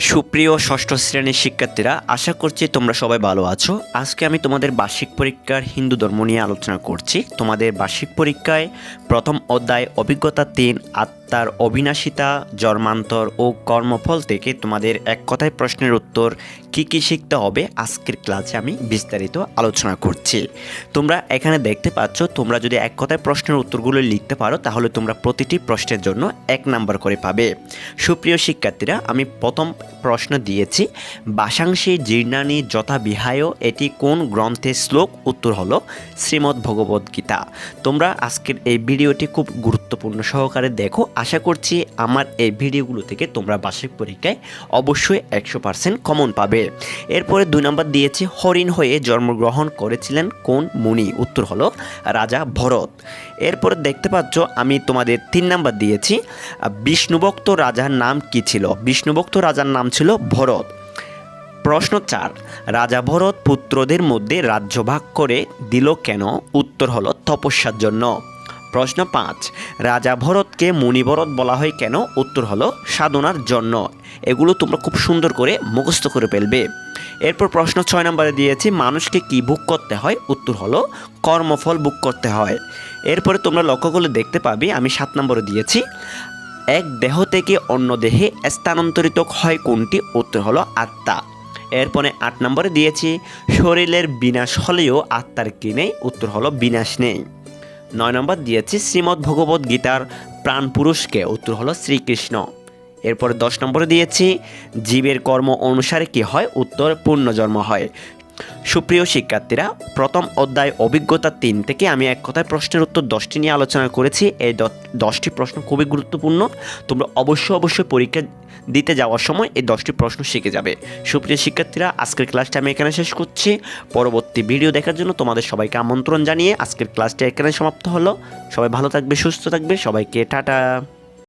সুপ্রিয় ষষ্ঠ শ্রেণীর শিক্ষার্থীরা, আশা করছি তোমরা সবাই ভালো আছো। আজকে আমি তোমাদের বার্ষিক পরীক্ষার হিন্দু ধর্ম নিয়ে আলোচনা করছি। তোমাদের বার্ষিক পরীক্ষায় প্রথম অধ্যায় অভিজ্ঞতা 3 আত্মার অবিনাশিতা, জন্মান্তর ও কর্মফল থেকে তোমাদের এক কথায় প্রশ্নের উত্তর কি কি শিখতে হবে আজকের ক্লাসে আমি বিস্তারিত আলোচনা করছি। তোমরা এখানে দেখতে পাচ্ছ, তোমরা যদি এক কথায় প্রশ্নের উত্তরগুলো লিখতে পারো তাহলে তোমরা প্রতিটি প্রশ্নের জন্য 1 নাম্বার করে পাবে। সুপ্রিয় শিক্ষার্থীরা, আমি প্রথম প্রশ্ন দিয়েছি বাসাংশী জীর্ণানি যথা বিহায়, এটি কোন গ্রন্থের শ্লোক? উত্তর হলো শ্রীমদ্ ভগবদ গীতা। তোমরা আজকের এই ভিডিওটি খুব গুরুত্বপূর্ণ সহকারে দেখো। আশা করছি আমার এই ভিডিওগুলো থেকে তোমরা বার্ষিক পরীক্ষায় অবশ্যই 100% কমন পাবে। এরপরে 2 নম্বর দিয়েছি হরিণ হয়ে জন্মগ্রহণ করেছিলেন কোন মুনি? উত্তর হলো রাজা ভরত। এরপরে দেখতে পাচ্ছ আমি তোমাদের 3 নাম্বার দিয়েছি বিষ্ণুভক্ত রাজার নাম কি ছিল? বিষ্ণুভক্ত রাজার নাম ছিল ভরত। প্রশ্ন 4, রাজা ভরত পুত্রদের মধ্যে রাজ্য ভাগ করে দিল কেন? উত্তর হলো তপস্যার জন্য। প্রশ্ন 5, রাজা ভরতকে মুনিভরত বলা হয় কেন? উত্তর হলো সাধনার জন্য। এগুলো তোমরা খুব সুন্দর করে মুখস্থ করে ফেলবে। এরপর প্রশ্ন 6 নম্বরে দিয়েছি মানুষকে কি ভোগ করতে হয়? উত্তর হলো কর্মফল ভোগ করতে হয়। এরপরে তোমরা লক্ষ্য করলে দেখতে পাবে আমি 7 নম্বরে দিয়েছি এক দেহ থেকে অন্য দেহে স্থানান্তরিত হয় কোনটি? উত্তর হলো আত্মা। এরপরে 8 নম্বরে দিয়েছি শরীরের বিনাশ হলেও আত্মার কি নেই? উত্তর হলো বিনাশ নেই। 9 নম্বর দিয়েছি শ্রীমদ্ ভগবদ গীতার প্রাণ পুরুষকে? উত্তর হলো শ্রীকৃষ্ণ। এরপরে 10 নম্বরে দিয়েছি জীবের কর্ম অনুসারে কি হয়? উত্তর পুণ্যজন্ম হয়। সুপ্রিয় শিক্ষার্থীরা, প্রথম অধ্যায় অভিজ্ঞতা 3 থেকে আমি এক কথায় প্রশ্নের উত্তর 10টি নিয়ে আলোচনা করেছি। এই 10টি প্রশ্ন খুবই গুরুত্বপূর্ণ। তোমরা অবশ্যই পরীক্ষা দিতে যাওয়ার সময় এই 10টি প্রশ্ন শিখে যাবে। সুপ্রিয় শিক্ষার্থীরা, আজকের ক্লাসটা আমি এখানে শেষ করছি। পরবর্তী ভিডিও দেখার জন্য তোমাদের সবাইকে আমন্ত্রণ জানিয়ে আজকের ক্লাসটা এখানে সমাপ্ত হলো। সবাই ভালো থাকবে, সুস্থ থাকবে। সবাইকে টাটা।